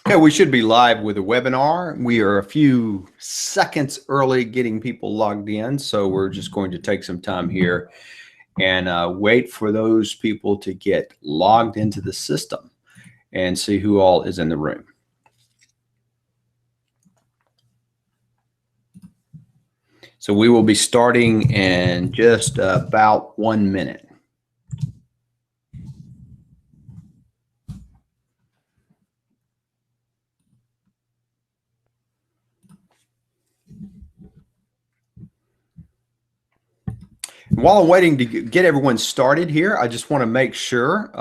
Okay, we should be live with a webinar. We are a few seconds early getting people logged in, so we're just going to take some time here and wait for those people to get logged into the system and see who all is in the room. So we will be starting in just about 1 minute. While I'm waiting to get everyone started here, I just want to make sure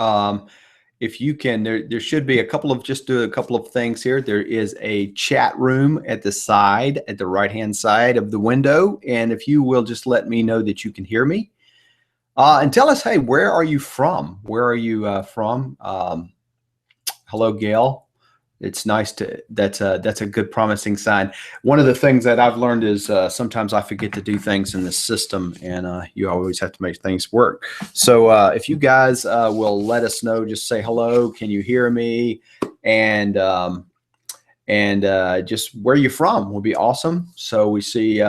if you can, there should be just do a couple of things here. There is a chat room at the side, at the right-hand side of the window. And if you will just let me know that you can hear me. And tell us, hey, where are you from? Where are you from? Hello, Gail. It's nice to, that's a good promising sign. One of the things that I've learned is sometimes I forget to do things in the system, and you always have to make things work. So if you guys will let us know, just say hello, can you hear me? And just where you from will be awesome. So we see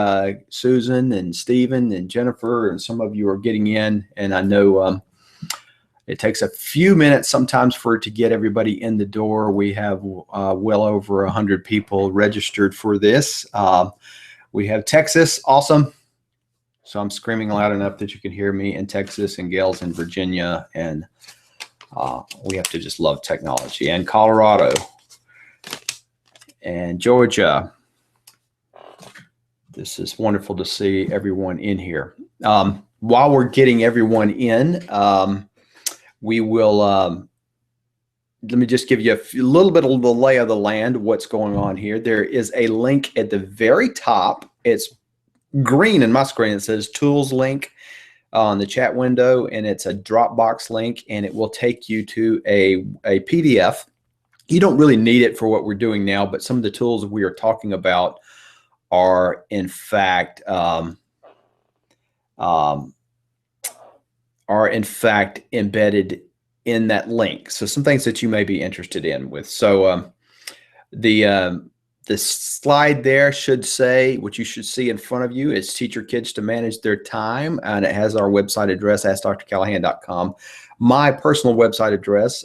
Susan and Stephen and Jennifer, and some of you are getting in, and I know it takes a few minutes sometimes for it to get everybody in the door. We have well over 100 people registered for this. We have Texas, awesome. So I'm screaming loud enough that you can hear me in Texas, and Gail's in Virginia, and we have to just love technology. And Colorado and Georgia. This is wonderful to see everyone in here. While we're getting everyone in, we will, let me just give you a little bit of the lay of the land, what's going on here. There is a link at the very top. It's green in my screen. It says Tools link on the chat window, and it's a Dropbox link, and it will take you to a PDF. You don't really need it for what we're doing now, but some of the tools we are talking about are in fact embedded in that link. So some things that you may be interested in with. So the slide there should say, what you should see in front of you is teach your kids to manage their time. And it has our website address, AskDrCallahan.com. My personal website address,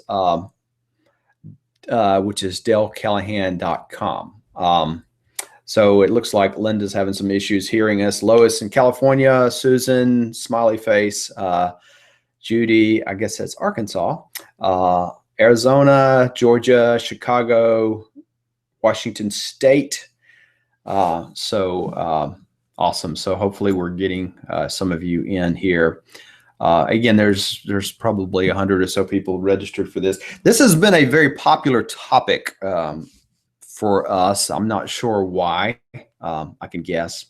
which is DaleCallahan.com. So it looks like Linda's having some issues hearing us. Lois in California, Susan, smiley face, Judy, I guess that's Arkansas, Arizona, Georgia, Chicago, Washington State. Awesome. So hopefully we're getting some of you in here. Again, there's probably 100 or so people registered for this. This has been a very popular topic for us. I'm not sure why. I can guess.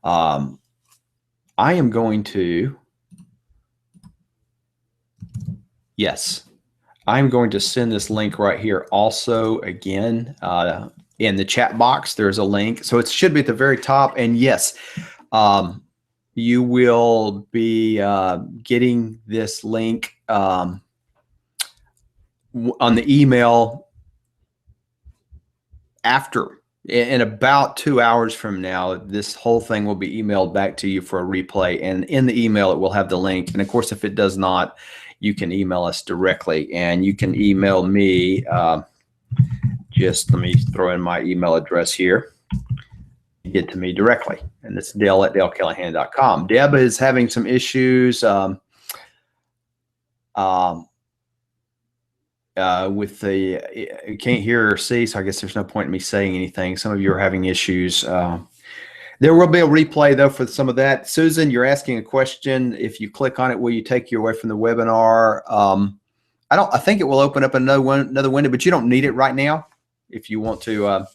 I am going to, yes, I'm going to send this link right here. Also, again, in the chat box, there's a link. So it should be at the very top. And yes, you will be getting this link on the email after, in about 2 hours from now. This whole thing will be emailed back to you for a replay, and in the email it will have the link. And of course, if it does not, you can email us directly, and you can email me. Just let me throw in my email address here. Get to me directly, and it's Dale@DaleCallahan.com. Deb is having some issues with the, you can't hear or see, so I guess there's no point in me saying anything. Some of you are having issues. There will be a replay though for some of that. Susan, you're asking a question. If you click on it, will you take you away from the webinar? I think it will open up another window, but you don't need it right now. If you want to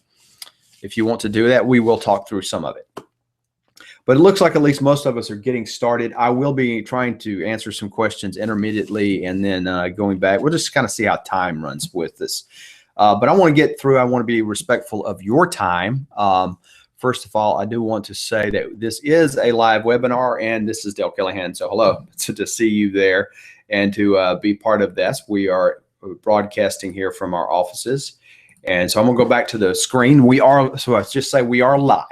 do that, we will talk through some of it. But it looks like at least most of us are getting started. I will be trying to answer some questions intermittently, and then going back. We'll just kind of see how time runs with this. But I want to get through. I want to be respectful of your time. First of all, I do want to say that this is a live webinar, and this is Dale Callahan. So hello, to see you there and to be part of this. We are broadcasting here from our offices. And so I'm going to go back to the screen. So let's just say we are live.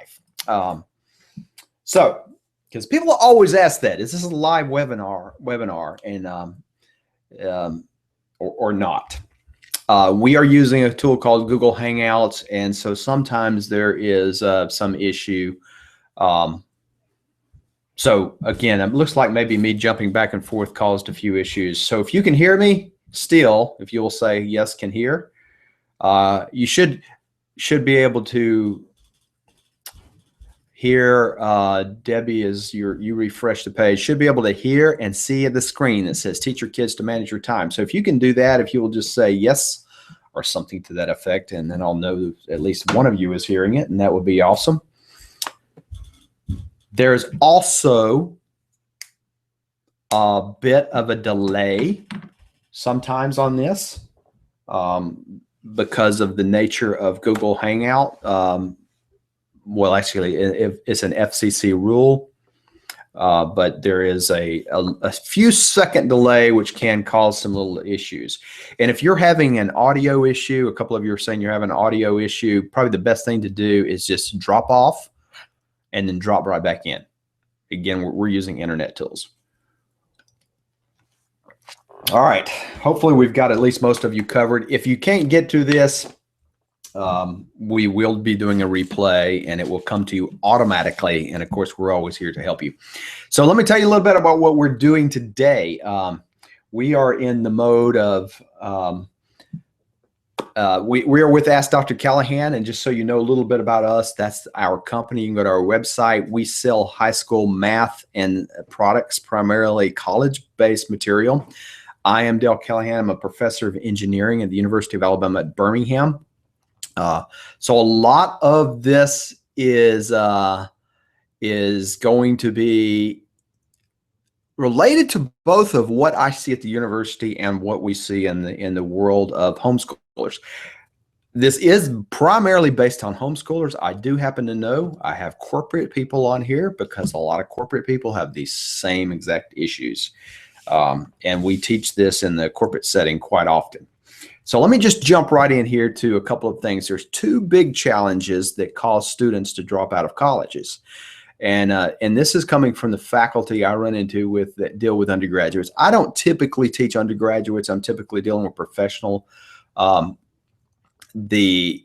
So, because people always ask that, is this a live webinar and or not? We are using a tool called Google Hangouts, and so sometimes there is some issue. So again, it looks like maybe me jumping back and forth caused a few issues. So if you can hear me still, if you will say yes, can hear, you should be able to hear. Debbie, as you refresh the page, should be able to hear and see the screen that says teach your kids to manage your time. So if you can do that, if you will just say yes or something to that effect, and then I'll know at least one of you is hearing it, and that would be awesome. There's also a bit of a delay sometimes on this because of the nature of Google Hangout. Well, actually, it's an FCC rule, but there is a few second delay, which can cause some little issues. And if you're having an audio issue, a couple of you are saying you're having an audio issue, probably the best thing to do is just drop off and then drop right back in. Again, we're using internet tools. All right. Hopefully we've got at least most of you covered. If you can't get to this, we will be doing a replay and it will come to you automatically. And of course, we're always here to help you. So let me tell you a little bit about what we're doing today. We are in the mode of, we are with Ask Dr. Callahan, and just so you know a little bit about us, that's our company. You can go to our website. We sell high school math and products, primarily college-based material. I am Dale Callahan. I'm a professor of engineering at the University of Alabama at Birmingham. So a lot of this is going to be related to both of what I see at the university and what we see in the world of homeschoolers. This is primarily based on homeschoolers. I do happen to know I have corporate people on here because a lot of corporate people have these same exact issues. And we teach this in the corporate setting quite often. So let me just jump right in here to a couple of things. There's two big challenges that cause students to drop out of colleges. And this is coming from the faculty I run into that deal with undergraduates. I don't typically teach undergraduates. I'm typically dealing with professional. The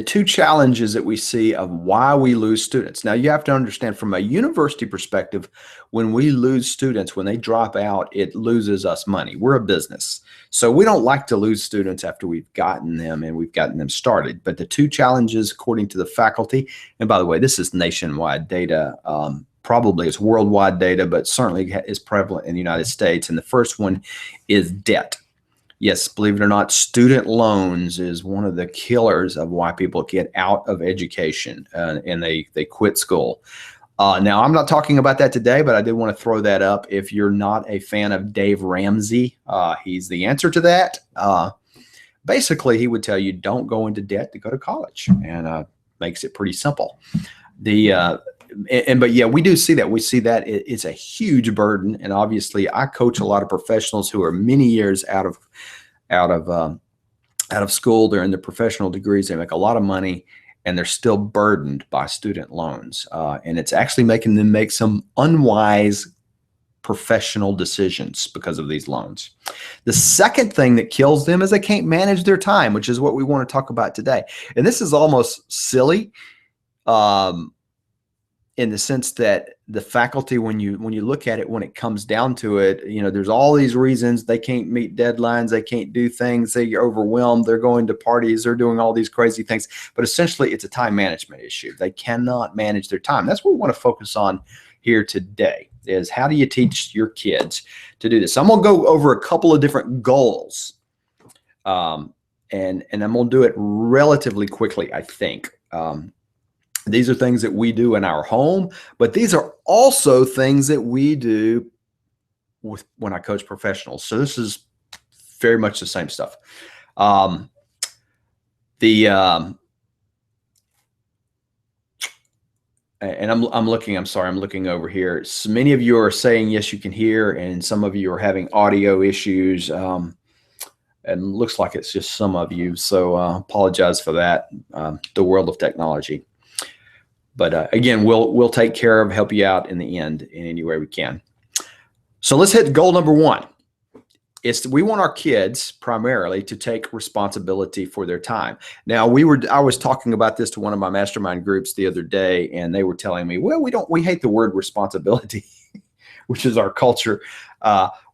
two challenges that we see of why we lose students. Now, you have to understand from a university perspective, when we lose students, when they drop out, it loses us money. We're a business. So we don't like to lose students after we've gotten them and we've gotten them started. But the two challenges, according to the faculty, and by the way, this is nationwide data, probably it's worldwide data, but certainly is prevalent in the United States. And the first one is debt. Yes, believe it or not, student loans is one of the killers of why people get out of education and they quit school. Now, I'm not talking about that today, but I did want to throw that up. If you're not a fan of Dave Ramsey, he's the answer to that. Basically, he would tell you don't go into debt to go to college, and makes it pretty simple. But yeah, we do see that. We see that it's a huge burden, and obviously, I coach a lot of professionals who are many years out of school. They're in their professional degrees. They make a lot of money, and they're still burdened by student loans, and it's actually making them make some unwise professional decisions because of these loans. The second thing that kills them is they can't manage their time, which is what we want to talk about today. And this is almost silly. In the sense that the faculty, when you look at it, when it comes down to it, there's all these reasons they can't meet deadlines, they can't do things, they're overwhelmed, they're going to parties, they're doing all these crazy things. But essentially, it's a time management issue. They cannot manage their time. That's what we want to focus on here today, is how do you teach your kids to do this? I'm going to go over a couple of different goals, and I'm going to do it relatively quickly, I think. These are things that we do in our home, but these are also things that we do when I coach professionals. So this is very much the same stuff. And I'm looking over here. So many of you are saying, yes, you can hear, and some of you are having audio issues. and looks like it's just some of you. So apologize for that. The world of technology. But again, we'll take care of, help you out in the end in any way we can. So let's hit goal number one. We want our kids primarily to take responsibility for their time. Now I was talking about this to one of my mastermind groups the other day, and they were telling me, well, we hate the word responsibility, which is our culture.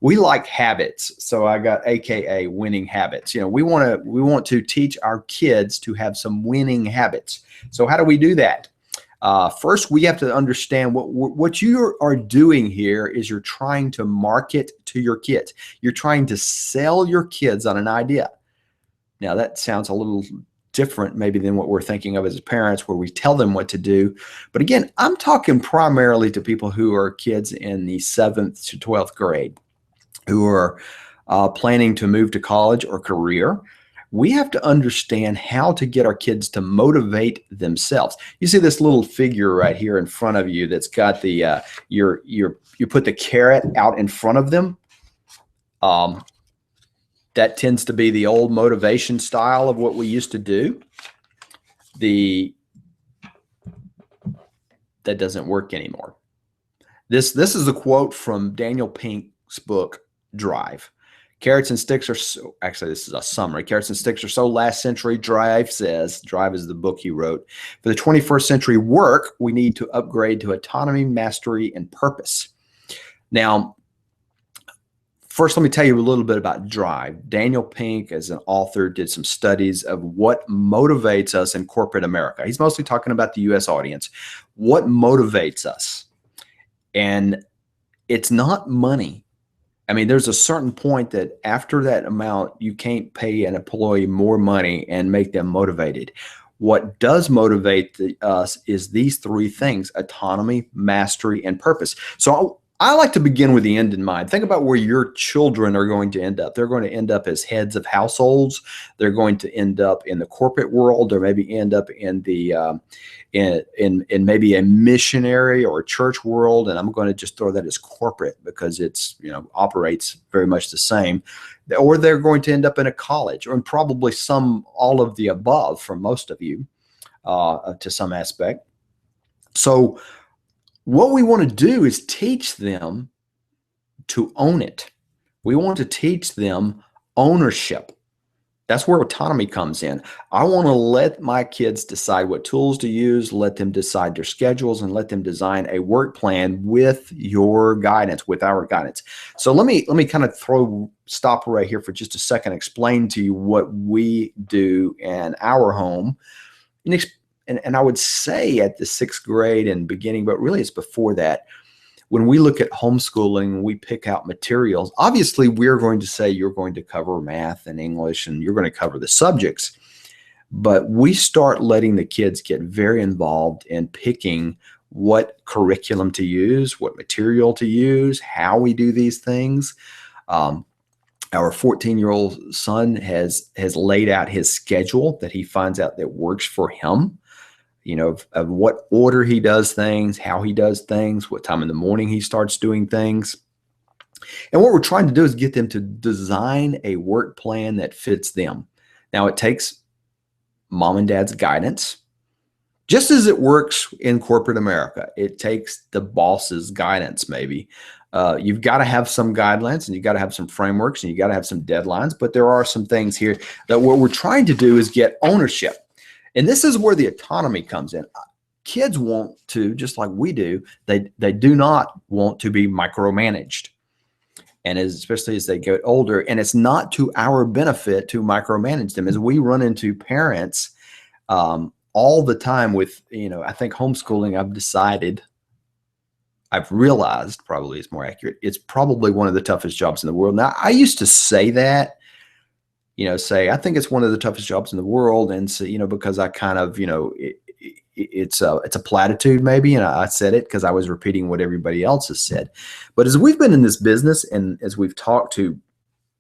We like habits. So I got AKA winning habits. We want to teach our kids to have some winning habits. So how do we do that? First, we have to understand what you are doing here is you're trying to market to your kids. You're trying to sell your kids on an idea. Now, that sounds a little different maybe than what we're thinking of as parents, where we tell them what to do. But again, I'm talking primarily to people who are kids in the 7th to 12th grade who are planning to move to college or career. We have to understand how to get our kids to motivate themselves. You see this little figure right here in front of you that's got the you put the carrot out in front of them. That tends to be the old motivation style of what we used to do. That doesn't work anymore. This is a quote from Daniel Pink's book, Drive. Carrots and sticks are so, actually, this is a summary. Carrots and sticks are so last century. Drive is the book he wrote. For the 21st century work, we need to upgrade to autonomy, mastery, and purpose. Now, first, let me tell you a little bit about Drive. Daniel Pink, as an author, did some studies of what motivates us in corporate America. He's mostly talking about the U.S. audience. What motivates us? And it's not money. I mean, there's a certain point that after that amount, you can't pay an employee more money and make them motivated. What does motivate us is these three things: autonomy, mastery, and purpose. So I like to begin with the end in mind. Think about where your children are going to end up. They're going to end up as heads of households. They're going to end up in the corporate world, or maybe end up in the in maybe a missionary or a church world. And I'm going to just throw that as corporate because it's, operates very much the same. Or they're going to end up in a college, or probably all of the above for most of you to some aspect. So what we want to do is teach them to own it. We want to teach them ownership. That's where autonomy comes in. I want to let my kids decide what tools to use, let them decide their schedules, and let them design a work plan with your guidance, with our guidance. So let me kind of stop right here for just a second, explain to you what we do in our home. And I would say at the 6th grade and beginning, but really it's before that. When we look at homeschooling, we pick out materials. Obviously, we're going to say you're going to cover math and English and you're going to cover the subjects. But we start letting the kids get very involved in picking what curriculum to use, what material to use, how we do these things. Our 14-year-old son has laid out his schedule that he finds out that works for him. Of what order he does things, how he does things, what time in the morning he starts doing things. And what we're trying to do is get them to design a work plan that fits them. Now, it takes mom and dad's guidance, just as it works in corporate America. It takes the boss's guidance, maybe. You've got to have some guidelines, and you've got to have some frameworks, and you've got to have some deadlines. But there are some things here that what we're trying to do is get ownership. And this is where the autonomy comes in. Kids want to, just like we do, they do not want to be micromanaged. And especially as they get older, and it's not to our benefit to micromanage them. As we run into parents all the time with, I think homeschooling, I've realized, probably is more accurate, it's probably one of the toughest jobs in the world. Now, I used to say that, I think it's one of the toughest jobs in the world. And so, because I kind of, it's a platitude maybe. And I said it because I was repeating what everybody else has said. But as we've been in this business, and as we've talked to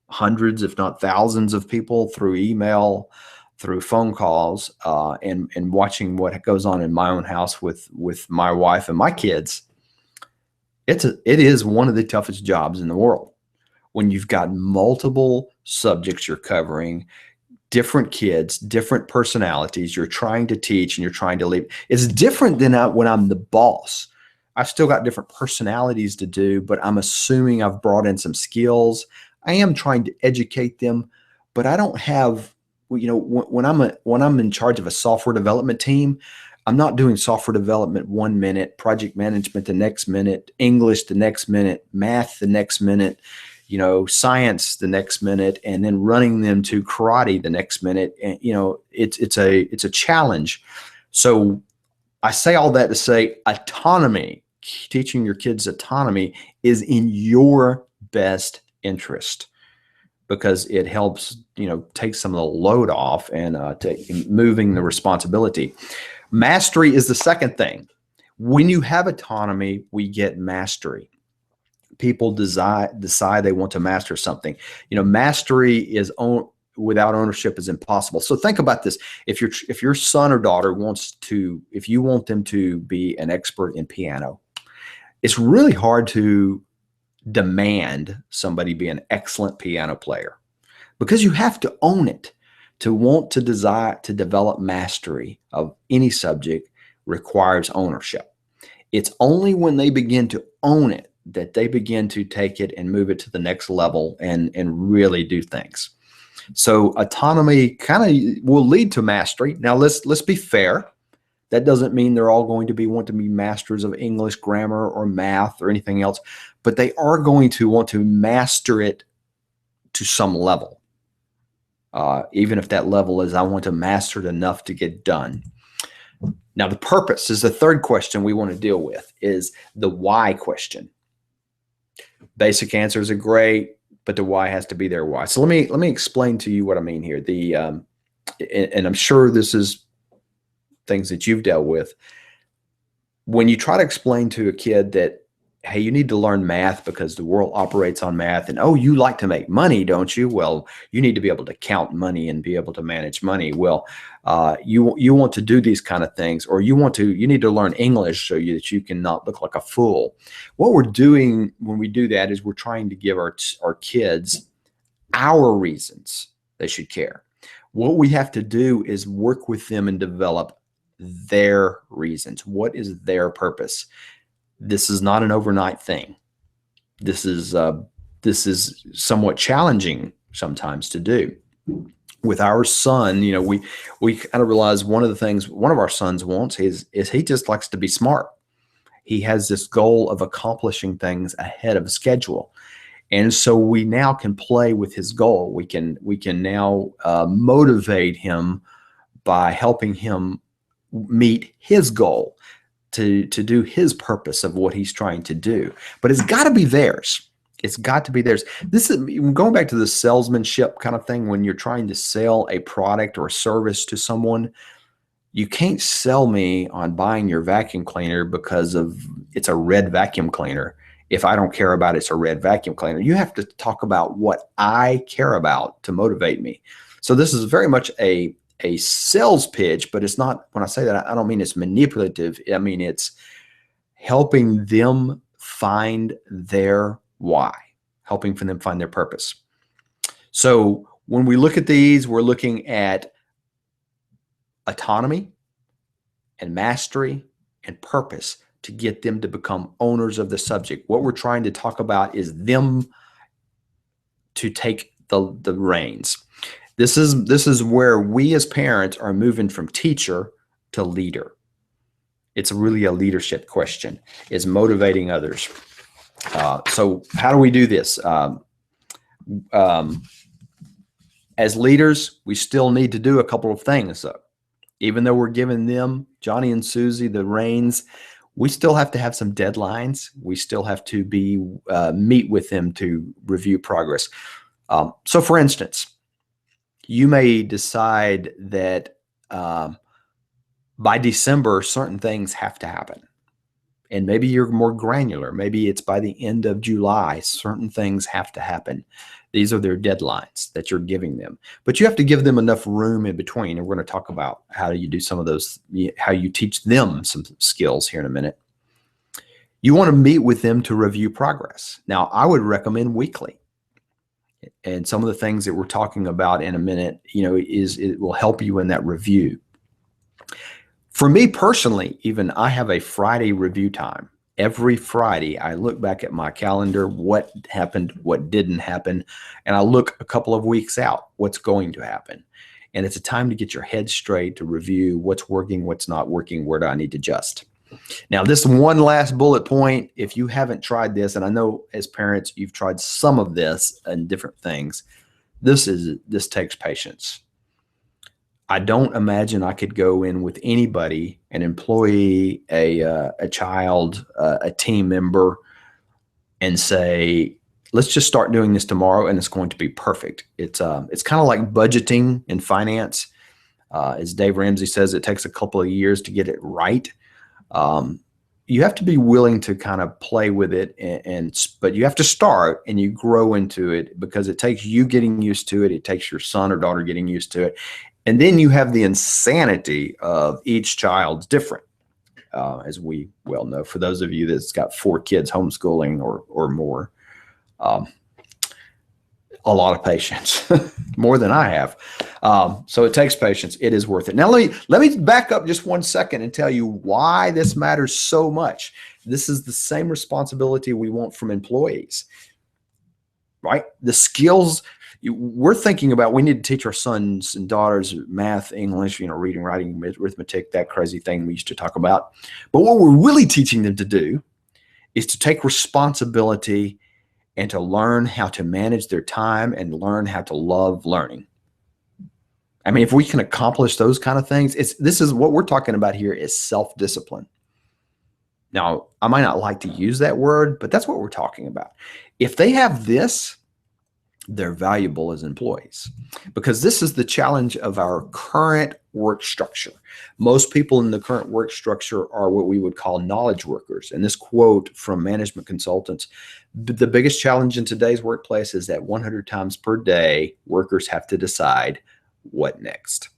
hundreds, if not thousands of people through email, through phone calls, and watching what goes on in my own house with my wife and my kids, it is one of the toughest jobs in the world. when you've got multiple subjects you're covering, different kids, different personalities you're trying to teach and you're trying to lead. It's different than when I'm the boss. I've still got different personalities to do, but I'm assuming I've brought in some skills. I am trying to educate them, but I don't have, when I'm in charge of a software development team, I'm not doing software development 1 minute, project management the next minute, English the next minute, math the next minute, science the next minute, and then running them to karate the next minute. And, it's a challenge. So I say all that to say autonomy, teaching your kids autonomy is in your best interest, because it helps, take some of the load off and moving the responsibility. Mastery is the second thing. When you have autonomy, we get mastery. People decide they want to master something. Mastery is without ownership is impossible. So think about this. If your son or daughter if you want them to be an expert in piano, it's really hard to demand somebody be an excellent piano player, because you have to own it. To want to desire to develop mastery of any subject requires ownership. It's only when they begin to own it that they begin to take it and move it to the next level and really do things. So autonomy kind of will lead to mastery. Now let's be fair. That doesn't mean they're all going to want to be masters of English, grammar, or math or anything else, but they are going to want to master it to some level. Even if that level is, I want to master it enough to get done. Now, the purpose is the third question we want to deal with, is the why question. Basic answers are great, but the why has to be their why. So let me explain to you what I mean here. And I'm sure this is things that you've dealt with. When you try to explain to a kid that, hey, you need to learn math because the world operates on math, and oh, you like to make money, don't you? Well, you need to be able to count money and be able to manage money. Well, you want to do these kind of things, or you need to learn English so that you can not look like a fool. What we're doing when we do that is we're trying to give our kids our reasons they should care. What we have to do is work with them and develop their reasons. What is their purpose? This is not an overnight thing. This is somewhat challenging sometimes to do. With our son, we kind of realize one of the things one of our sons wants is he just likes to be smart. He has this goal of accomplishing things ahead of schedule. And so we now can play with his goal. We can now motivate him by helping him meet his goal, to do his purpose of what he's trying to do. But it's got to be theirs. It's got to be theirs. This is going back to the salesmanship kind of thing. When you're trying to sell a product or a service to someone, you can't sell me on buying your vacuum cleaner because it's a red vacuum cleaner. If I don't care about it's a red vacuum cleaner, you have to talk about what I care about to motivate me. So this is very much a sales pitch, but it's not, when I say that, I don't mean it's manipulative. I mean, it's helping them find their why, helping for them find their purpose. So when we look at these, we're looking at autonomy and mastery and purpose to get them to become owners of the subject. What we're trying to talk about is them to take the reins. This is where we as parents are moving from teacher to leader. It's really a leadership question, is motivating others. So how do we do this? As leaders, we still need to do a couple of things, though. Even though we're giving them, Johnny and Susie, the reins, we still have to have some deadlines. We still have to meet with them to review progress. So for instance, you may decide that by December, certain things have to happen. And maybe you're more granular. Maybe it's by the end of July, certain things have to happen. These are their deadlines that you're giving them. But you have to give them enough room in between. And we're going to talk about how you do some of those, how you teach them some skills here in a minute. You want to meet with them to review progress. Now, I would recommend weekly. And some of the things that we're talking about in a minute, it will help you in that review. For me personally, even I have a Friday review time. Every Friday, I look back at my calendar, what happened, what didn't happen, and I look a couple of weeks out, what's going to happen. And it's a time to get your head straight, to review what's working, what's not working, where do I need to adjust. Now, this one last bullet point, if you haven't tried this, and I know as parents, you've tried some of this and different things, this takes patience. I don't imagine I could go in with anybody, an employee, a child, a team member, and say, let's just start doing this tomorrow and it's going to be perfect. It's kind of like budgeting in finance. As Dave Ramsey says, it takes a couple of years to get it right. You have to be willing to kind of play with it, but you have to start and you grow into it, because it takes you getting used to it. It takes your son or daughter getting used to it. And then you have the insanity of each child's different, as we well know, for those of you that's got 4 kids homeschooling or more. A lot of patience, more than I have. So it takes patience. It is worth it. Now, let me back up just 1 second and tell you why this matters so much. This is the same responsibility we want from employees, right? The skills we're thinking about, we need to teach our sons and daughters math, English, reading, writing, arithmetic, that crazy thing we used to talk about. But what we're really teaching them to do is to take responsibility and to learn how to manage their time and learn how to love learning. I mean, if we can accomplish those kind of things, this is what we're talking about here, is self-discipline. Now, I might not like to use that word, but that's what we're talking about. If they have this, they're valuable as employees, because this is the challenge of our current work structure. Most people in the current work structure are what we would call knowledge workers. And this quote from management consultants, the biggest challenge in today's workplace is that 100 times per day, workers have to decide what next.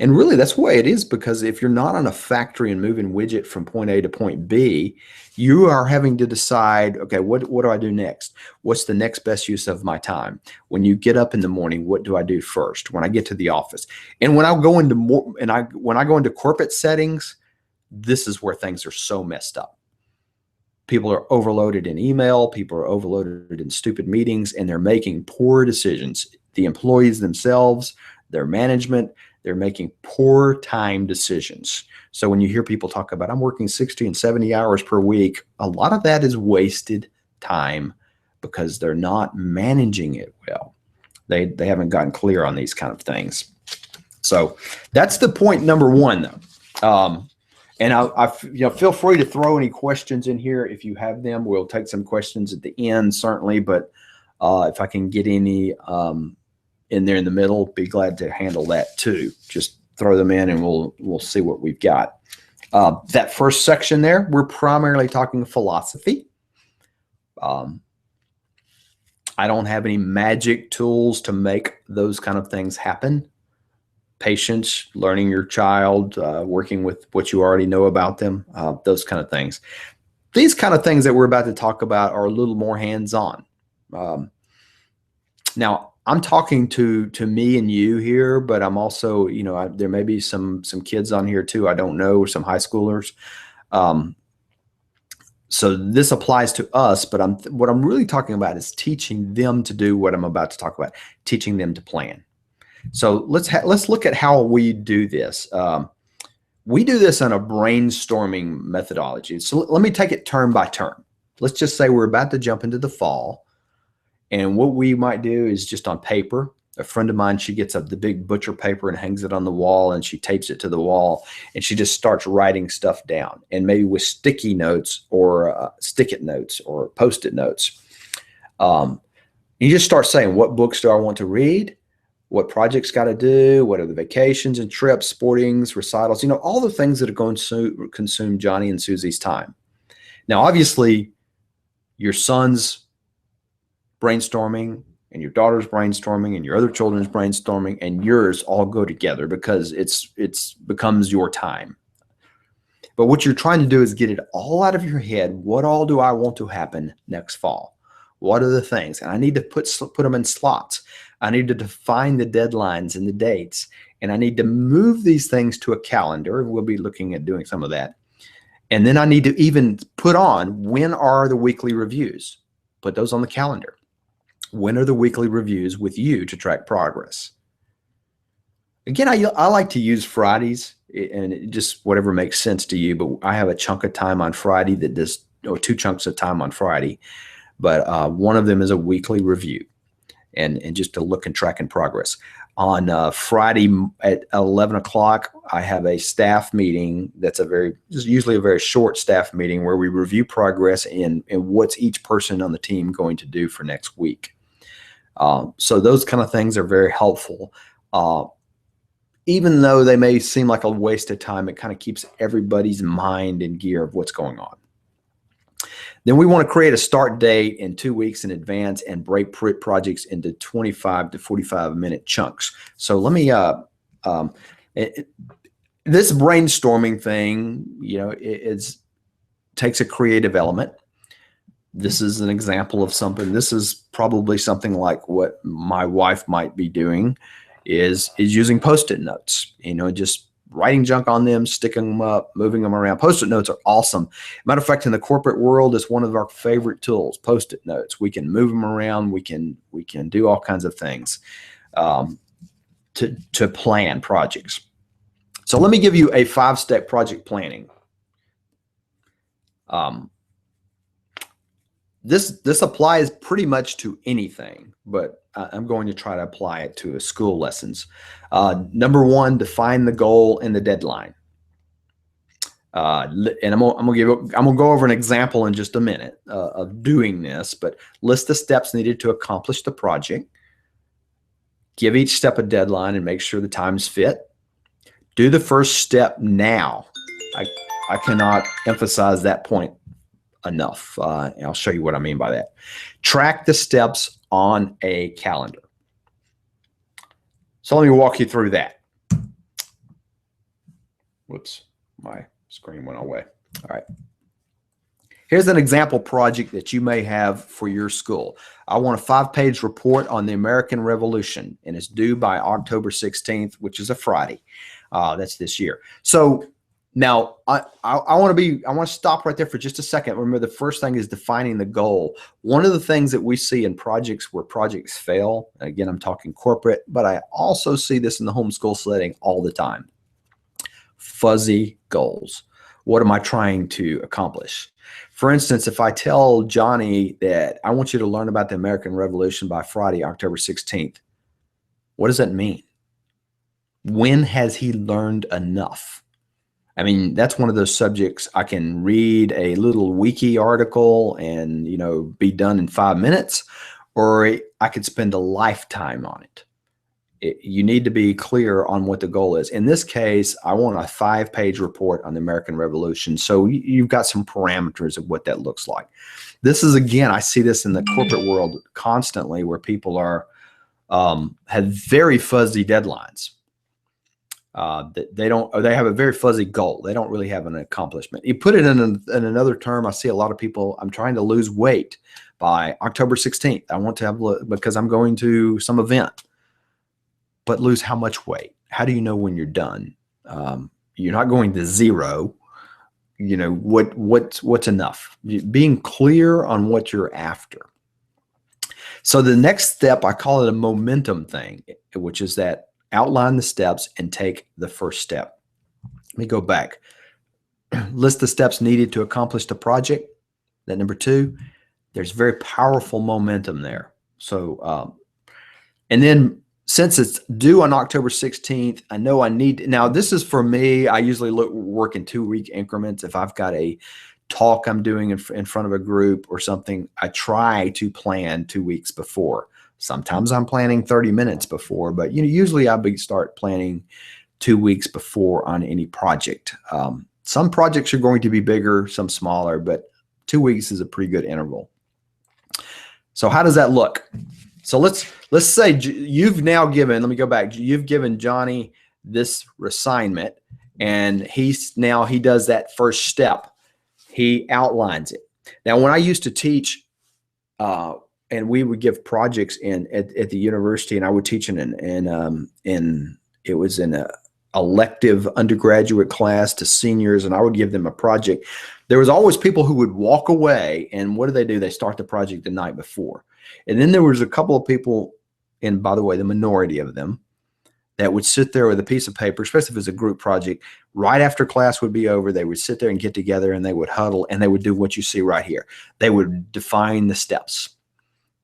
And really, that's the way it is, because if you're not on a factory and moving widget from point A to point B, you are having to decide, okay, what do I do next? What's the next best use of my time? When you get up in the morning, what do I do first? When I get to the office, and when I go into when I go into corporate settings, this is where things are so messed up. People are overloaded in email. People are overloaded in stupid meetings, and they're making poor decisions. The employees themselves, their management, they're making poor time decisions. So when you hear people talk about, I'm working 60 and 70 hours per week, a lot of that is wasted time because they're not managing it well. They haven't gotten clear on these kind of things. So that's the point number one, though. And I feel free to throw any questions in here if you have them. We'll take some questions at the end, certainly, but if I can get any in there in the middle, be glad to handle that too. Just throw them in and we'll see what we've got. That first section there, we're primarily talking philosophy. I don't have any magic tools to make those kind of things happen. Patience, learning your child, working with what you already know about them, those kind of things. These kind of things that we're about to talk about are a little more hands-on. Now, I'm talking to me and you here, but I'm also, there may be some kids on here too. I don't know, some high schoolers. So this applies to us, but what I'm really talking about is teaching them to do what I'm about to talk about, teaching them to plan. So let's look at how we do this. We do this on a brainstorming methodology. So let me take it term by term. Let's just say we're about to jump into the fall. And what we might do is just on paper. A friend of mine, she gets the big butcher paper and hangs it on the wall, and she tapes it to the wall, and she just starts writing stuff down, and maybe with sticky notes or stick-it notes or post-it notes. You just start saying, what books do I want to read? What projects got to do? What are the vacations and trips, sportings, recitals? All the things that are going to consume Johnny and Susie's time. Now, obviously, your son's brainstorming and your daughter's brainstorming and your other children's brainstorming and yours all go together because it's becomes your time. But what you're trying to do is get it all out of your head. What all do I want to happen next fall? What are the things? And I need to put them in slots. I need to define the deadlines and the dates. And I need to move these things to a calendar. We'll be looking at doing some of that. And then I need to even put on, when are the weekly reviews? Put those on the calendar. When are the weekly reviews with you to track progress? Again, I like to use Fridays, and it just whatever makes sense to you, but I have a chunk of time on Friday that does, or 2 chunks of time on Friday, but one of them is a weekly review, and just to look and track in progress. On Friday at 11 o'clock, I have a staff meeting that's usually a very short staff meeting where we review progress and what's each person on the team going to do for next week. So those kind of things are very helpful. Even though they may seem like a waste of time, it kind of keeps everybody's mind in gear of what's going on. Then we want to create a start date in 2 weeks in advance and break projects into 25 to 45-minute chunks. So let me, this brainstorming thing, it takes a creative element. This is an example of something. This is probably something like what my wife might be doing is using Post-it notes, just writing junk on them, sticking them up, moving them around. Post-it notes are awesome. Matter of fact, in the corporate world, it's one of our favorite tools, Post-it notes. We can move them around. We can do all kinds of things to plan projects. So let me give you a 5-step project planning. This applies pretty much to anything, but I'm going to try to apply it to school lessons. Number 1, define the goal and the deadline. And I'm gonna go over an example in just a minute of doing this, but list the steps needed to accomplish the project. Give each step a deadline and make sure the times fit. Do the first step now. I cannot emphasize that point enough. I'll show you what I mean by that. Track the steps on a calendar. So let me walk you through that. Whoops, my screen went away. All right. Here's an example project that you may have for your school. I want a 5-page report on the American Revolution, and it's due by October 16th, which is a Friday. That's this year. So now, I want to stop right there for just a second. Remember, the first thing is defining the goal. One of the things that we see in projects where projects fail, again, I'm talking corporate, but I also see this in the homeschool setting all the time. Fuzzy goals. What am I trying to accomplish? For instance, if I tell Johnny that I want you to learn about the American Revolution by Friday, October 16th, what does that mean? When has he learned enough? I mean, that's one of those subjects I can read a little wiki article and, be done in 5 minutes, or I could spend a lifetime on it. You need to be clear on what the goal is. In this case, I want a 5-page report on the American Revolution. So you've got some parameters of what that looks like. This is, again, I see this in the corporate world constantly where people have very fuzzy deadlines. They have a very fuzzy goal. They don't really have an accomplishment. You put it in another term. I see a lot of people, I'm trying to lose weight by October 16th. I want to have, because I'm going to some event, but lose how much weight? How do you know when you're done? You're not going to 0. What's enough? Being clear on what you're after. So the next step, I call it a momentum thing, which is that outline the steps and take the first step. Let me go back. List the steps needed to accomplish the project. Then number 2, there's very powerful momentum there. So, and then since it's due on October 16th, I know I need, now this is for me, I usually work in 2-week increments. If I've got a talk I'm doing in front of a group or something, I try to plan 2 weeks before. Sometimes I'm planning 30 minutes before, but usually I start planning 2 weeks before on any project. Some projects are going to be bigger, some smaller, but 2 weeks is a pretty good interval. So how does that look? So let's say you've now given, let me go back. You've given Johnny this assignment, and he does that first step. He outlines it. Now, when I used to teach and we would give projects at the university, and I would teach in it was in a elective undergraduate class to seniors, and I would give them a project. There was always people who would walk away, and what do? They start the project the night before. And then there was a couple of people, and by the way, the minority of them, that would sit there with a piece of paper, especially if it was a group project, right after class would be over. They would sit there and get together, and they would huddle, and they would do what you see right here. They would define the steps.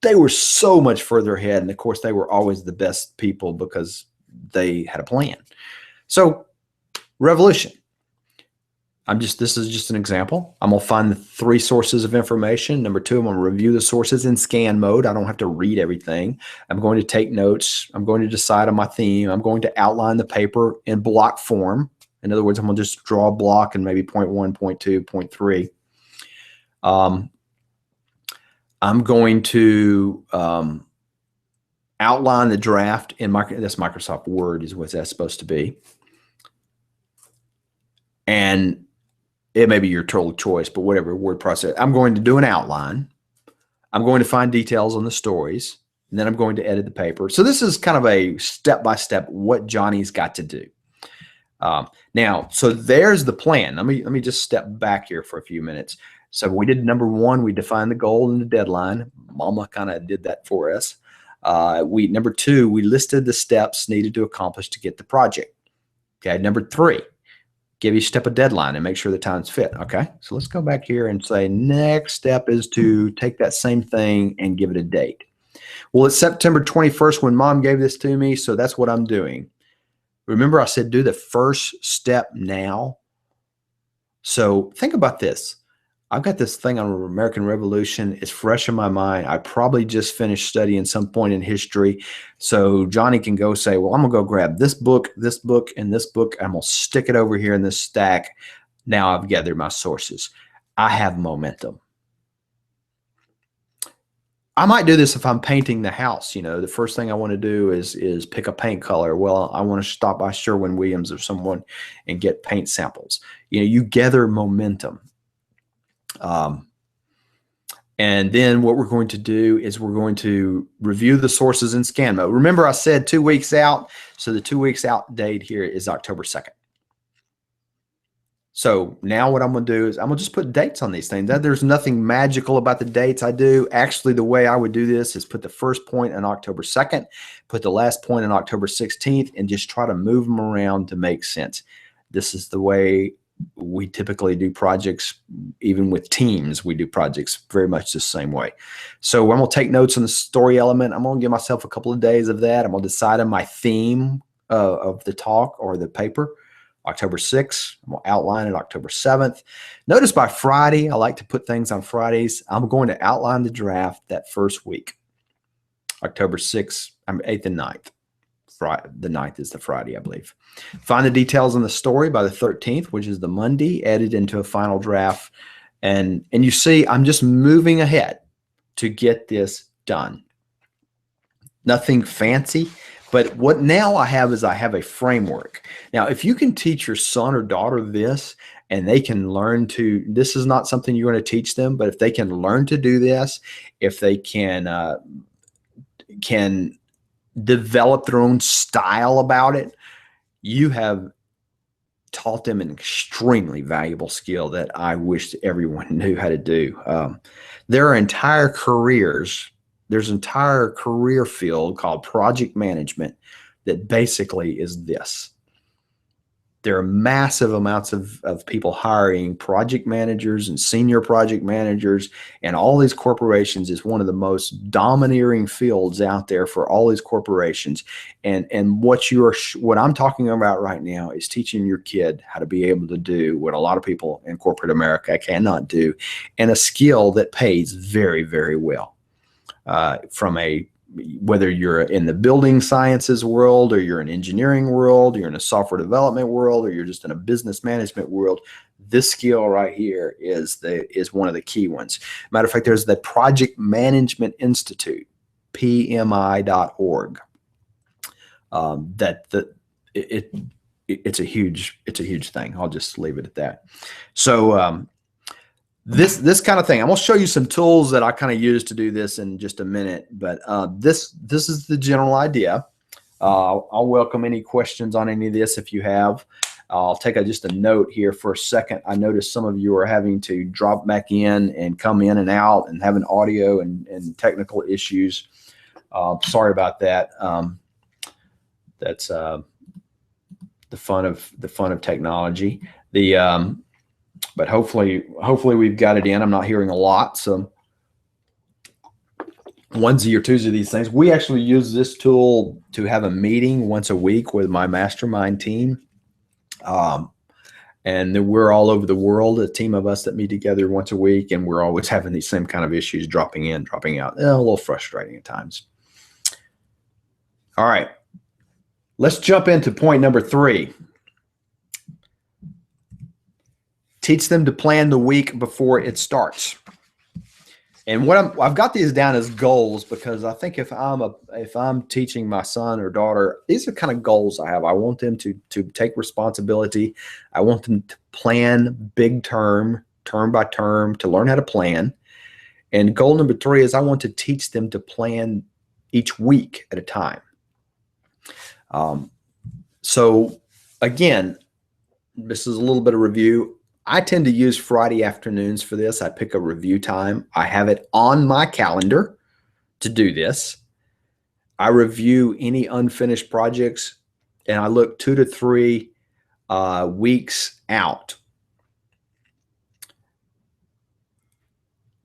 They were so much further ahead. And of course, they were always the best people because they had a plan. So revolution. This is just an example. I'm going to find the 3 sources of information. Number 2, I'm going to review the sources in scan mode. I don't have to read everything. I'm going to take notes. I'm going to decide on my theme. I'm going to outline the paper in block form. In other words, I'm going to just draw a block and maybe point 1, point 2, point 3. I'm going to outline the draft in that's Microsoft Word is what that's supposed to be. And it may be your total choice, but whatever word process. I'm going to do an outline. I'm going to find details on the stories, and then I'm going to edit the paper. So this is kind of a step-by-step what Johnny's got to do. Now, so there's the plan. Let me just step back here for a few minutes. So we did number 1, we defined the goal and the deadline. Mama kind of did that for us. Number 2, we listed the steps needed to accomplish to get the project. Okay, number 3, give each step a deadline and make sure the time's fit. Okay, so let's go back here and say next step is to take that same thing and give it a date. Well, it's September 21st when Mom gave this to me, so that's what I'm doing. Remember I said do the first step now? So think about this. I've got this thing on American Revolution. It's fresh in my mind. I probably just finished studying some point in history. So Johnny can go say, well, I'm going to go grab this book, and this book. I'm going to stick it over here in this stack. Now I've gathered my sources. I have momentum. I might do this if I'm painting the house. You know, the first thing I want to do is pick a paint color. Well, I want to stop by Sherwin-Williams or someone and get paint samples. You know, you gather momentum. And then what we're going to do is we're going to review the sources in scan mode. Remember I said 2 weeks out. So the 2 weeks out date here is October 2nd. So now what I'm going to do is I'm going to just put dates on these things. There's nothing magical about the dates I do. Actually, the way I would do this is put the first point on October 2nd, put the last point on October 16th, and just try to move them around to make sense. This is the way we typically do projects. Even with teams, we do projects very much the same way. So I'm going to take notes on the story element. I'm going to give myself a couple of days of that. I'm going to decide on my theme of the talk or the paper. October 6th, I'm going to outline it October 7th. Notice by Friday, I like to put things on Fridays. I'm going to outline the draft that first week. October 6th, 8th and 9th. The 9th is the Friday, I believe. Find the details on the story by the 13th, which is the Monday, edit into a final draft. And you see, I'm just moving ahead to get this done. Nothing fancy. But what now I have is I have a framework. Now, if you can teach your son or daughter this, and they can learn to, this is not something you're going to teach them, but if they can learn to do this, if they can develop their own style about it, you have taught them an extremely valuable skill that I wish everyone knew how to do. There are entire careers. There's an entire career field called project management that basically is this. There are massive amounts of people hiring project managers and senior project managers, and all these corporations is one of the most domineering fields out there for all these corporations. And what I'm talking about right now is teaching your kid how to be able to do what a lot of people in corporate America cannot do, and a skill that pays very, very well. Whether you're in the building sciences world, or you're in engineering world, you're in a software development world, or you're just in a business management world, this skill right here is one of the key ones. Matter of fact, there's the Project Management Institute, PMI.org. It's a huge thing. I'll just leave it at that. So this kind of thing. I'm gonna show you some tools that I kind of use to do this in just a minute, but this is the general idea. I'll welcome any questions on any of this if you have. I'll take just a note here for a second. I noticed some of you are having to drop back in and come in and out and having audio and technical issues. Sorry about that. That's the fun of technology. But hopefully we've got it in. I'm not hearing a lot, so onesie or twosies of these things. We actually use this tool to have a meeting once a week with my mastermind team. And then we're all over the world, a team of us that meet together once a week, and we're always having these same kind of issues, dropping in, dropping out. A little frustrating at times. All right, let's jump into point number 3. Teach them to plan the week before it starts. And what I've got these down as goals, because I think if I'm teaching my son or daughter, these are kind of goals I have. I want them to take responsibility. I want them to plan big term by term, to learn how to plan. And goal number 3 is I want to teach them to plan each week at a time. So again, this is a little bit of review. I tend to use Friday afternoons for this. I pick a review time. I have it on my calendar to do this. I review any unfinished projects, and I look 2 to 3 weeks out.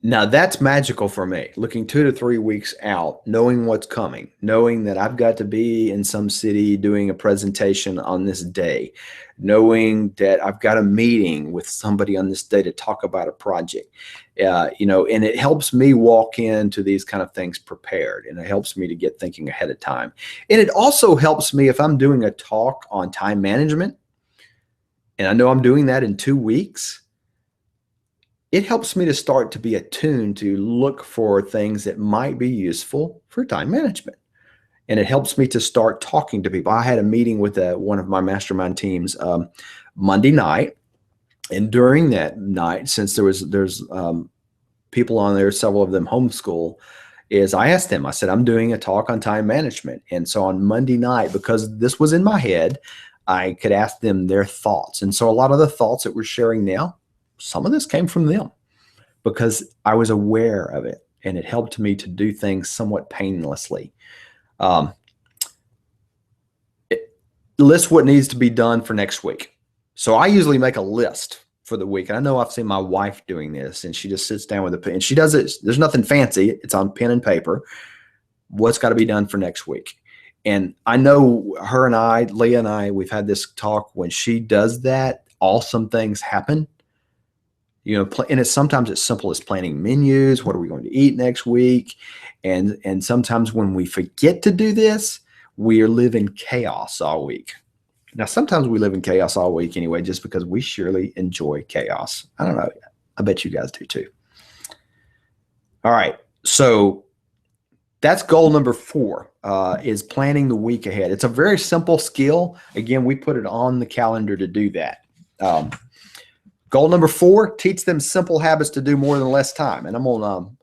Now that's magical for me, looking 2 to 3 weeks out, knowing what's coming, knowing that I've got to be in some city doing a presentation on this day, knowing that I've got a meeting with somebody on this day to talk about a project, and it helps me walk into these kind of things prepared, and it helps me to get thinking ahead of time. And it also helps me if I'm doing a talk on time management, and I know I'm doing that in 2 weeks. It helps me to start to be attuned to look for things that might be useful for time management. And it helps me to start talking to people. I had a meeting with one of my mastermind teams Monday night. And during that night, since there's people on there, several of them homeschool, I asked them, I said, I'm doing a talk on time management. And so on Monday night, because this was in my head, I could ask them their thoughts. And so a lot of the thoughts that we're sharing now, some of this came from them because I was aware of it, and it helped me to do things somewhat painlessly. List what needs to be done for next week. So I usually make a list for the week. And I know I've seen my wife doing this, and she just sits down with a pen, and she does it. There's nothing fancy. It's on pen and paper. What's got to be done for next week. And I know her and I, Leah and I, we've had this talk. When she does that, awesome things happen. And it's sometimes as simple as planning menus. What are we going to eat next week? And sometimes when we forget to do this, we are living chaos all week. Now, sometimes we live in chaos all week anyway, just because we surely enjoy chaos. I don't know. I bet you guys do too. All right. So that's goal number 4, is planning the week ahead. It's a very simple skill. Again, we put it on the calendar to do that. Goal number 4, teach them simple habits to do more than less time. And I'm on,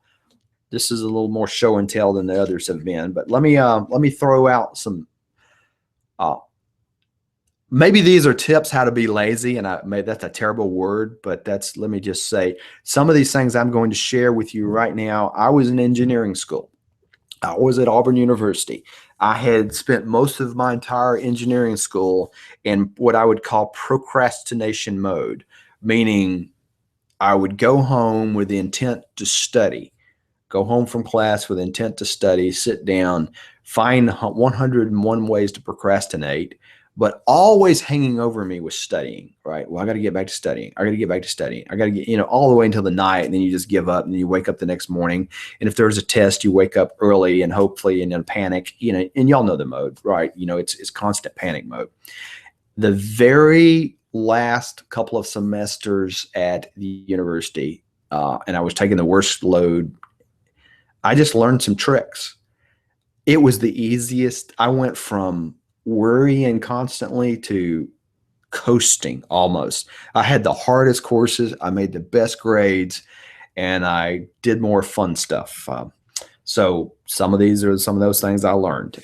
this is a little more show and tell than the others have been, but let me throw out some, maybe these are tips how to be lazy. And maybe that's a terrible word, but let me just say some of these things I'm going to share with you right now. I was in engineering school. I was at Auburn University. I had spent most of my entire engineering school in what I would call procrastination mode, meaning I would go home with the intent to study, go home from class with intent to study, sit down, find 101 ways to procrastinate, but always hanging over me was studying, right? Well, I got to get back to studying. I got to get back to studying. I got to get, all the way until the night. And then you just give up, and then you wake up the next morning. And if there's a test, you wake up early and hopefully in a panic, and y'all know the mode, right? It's constant panic mode. The very last couple of semesters at the university, and I was taking the worst load, I just learned some tricks. It was the easiest. I went from worrying constantly to coasting almost. I had the hardest courses. I made the best grades, and I did more fun stuff. So some of these are some of those things I learned.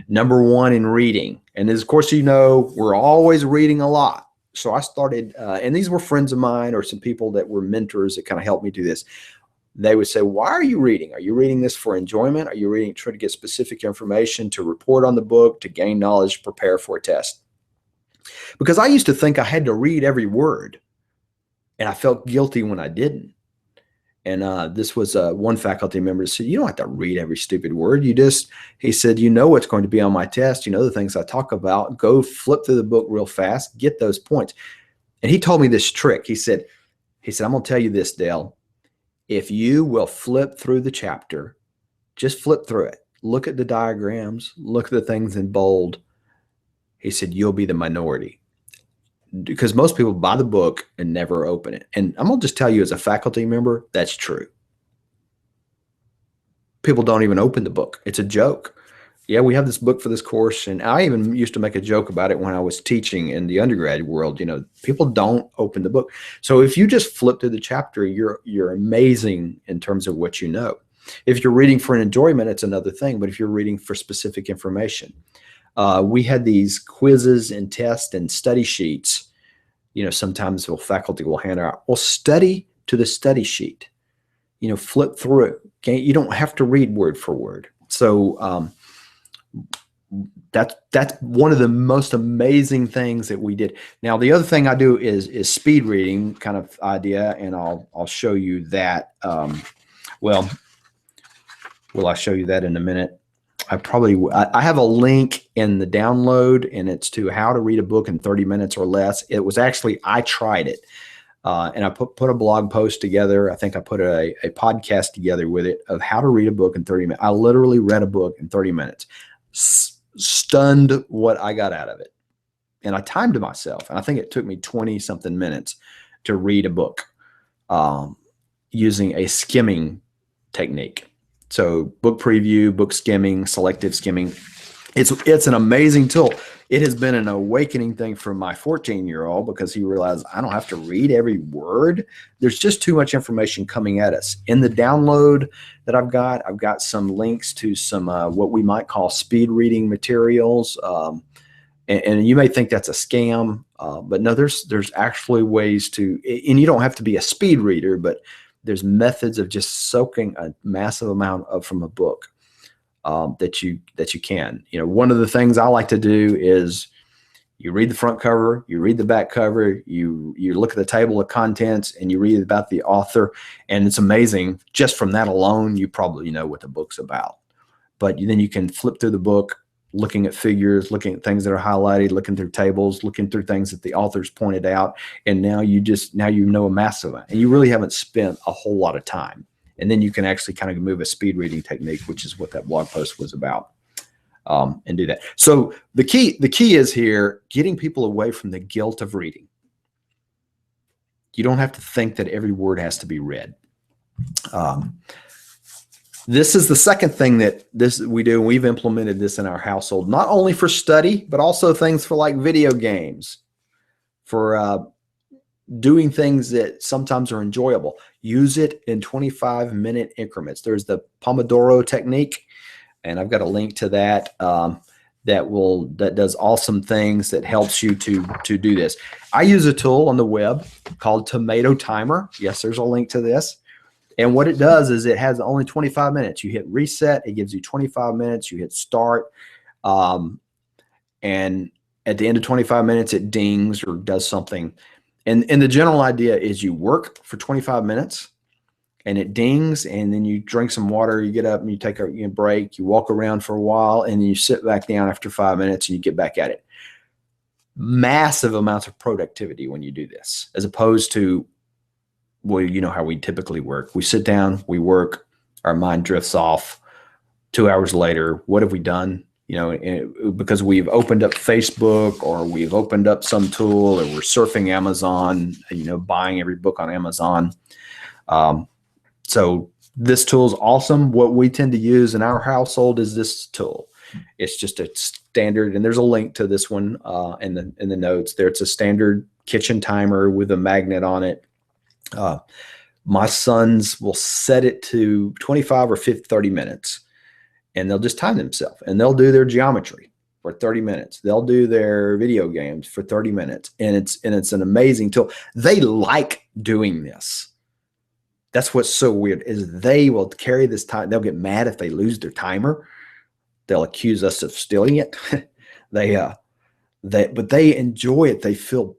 Number one in reading. And as of course, we're always reading a lot. So I started, and these were friends of mine or some people that were mentors that kind of helped me do this. They would say, why are you reading? Are you reading this for enjoyment? Are you reading trying to get specific information, to report on the book, to gain knowledge, prepare for a test? Because I used to think I had to read every word, and I felt guilty when I didn't. And this was one faculty member said, you don't have to read every stupid word. He said, you know what's going to be on my test. You know the things I talk about. Go flip through the book real fast, get those points. And he told me this trick. He said, I'm going to tell you this, Dale. If you will flip through the chapter, just flip through it. Look at the diagrams. Look at the things in bold. He said, you'll be the minority. Because most people buy the book and never open it. And I'm going to just tell you as a faculty member, that's true. People don't even open the book. It's a joke. Yeah, we have this book for this course. And I even used to make a joke about it when I was teaching in the undergrad world. People don't open the book. So if you just flip through the chapter, you're amazing in terms of what you know. If you're reading for an enjoyment, it's another thing. But if you're reading for specific information, we had these quizzes and tests and study sheets. Sometimes faculty will hand out, well, study to the study sheet. Flip through it. Okay, you don't have to read word for word. So that's one of the most amazing things that we did. Now, the other thing I do is speed reading kind of idea, and I'll show you that. Will I show you that in a minute? I have a link in the download, and it's to how to read a book in 30 minutes or less. It was actually, I tried it, and I put a blog post together. I think I put a podcast together with it of how to read a book in 30 minutes. I literally read a book in 30 minutes. Stunned what I got out of it. And I timed myself, and I think it took me 20 something minutes to read a book using a skimming technique. So book preview, book skimming, selective skimming. It's an amazing tool. It has been an awakening thing for my 14-year-old because he realized I don't have to read every word. There's just too much information coming at us. In the download that I've got some links to some what we might call speed reading materials. And you may think that's a scam, but no, there's actually ways to, and you don't have to be a speed reader, but there's methods of just soaking a massive amount from a book that you can. One of the things I like to do is you read the front cover, you read the back cover, you look at the table of contents, and you read about the author. And it's amazing. Just from that alone, you probably know what the book's about. But then you can flip through the book, looking at figures, looking at things that are highlighted, looking through tables, looking through things that the authors pointed out. And now you know a massive amount, and you really haven't spent a whole lot of time. And then you can actually kind of move a speed reading technique, which is what that blog post was about, and do that. So the key is here, getting people away from the guilt of reading. You don't have to think that every word has to be read. This is the second thing that we do. We've implemented this in our household, not only for study, but also things for like video games, for doing things that sometimes are enjoyable. Use it in 25-minute increments. There's the Pomodoro technique, and I've got a link to that that does awesome things that helps you to do this. I use a tool on the web called Tomato Timer. Yes, there's a link to this. And what it does is it has only 25 minutes. You hit reset, it gives you 25 minutes. You hit start, and at the end of 25 minutes, it dings or does something. And the general idea is you work for 25 minutes, and it dings, and then you drink some water, you get up and you take a break, you walk around for a while, and then you sit back down after 5 minutes and you get back at it. Massive amounts of productivity when you do this, as opposed to, well, you know how we typically work. We sit down, we work, our mind drifts off. 2 hours later, what have we done? Because we've opened up Facebook, or we've opened up some tool, or we're surfing Amazon, buying every book on Amazon. So this tool is awesome. What we tend to use in our household is this tool. It's just a standard, and there's a link to this one in the notes there. It's a standard kitchen timer with a magnet on it. My sons will set it to 25 or 50, 30 minutes, and they'll just time themselves, and they'll do their geometry for 30 minutes. They'll do their video games for 30 minutes. And it's an amazing tool. They like doing this. That's what's so weird is they will carry this time. They'll get mad if they lose their timer. They'll accuse us of stealing it. But they enjoy it. They feel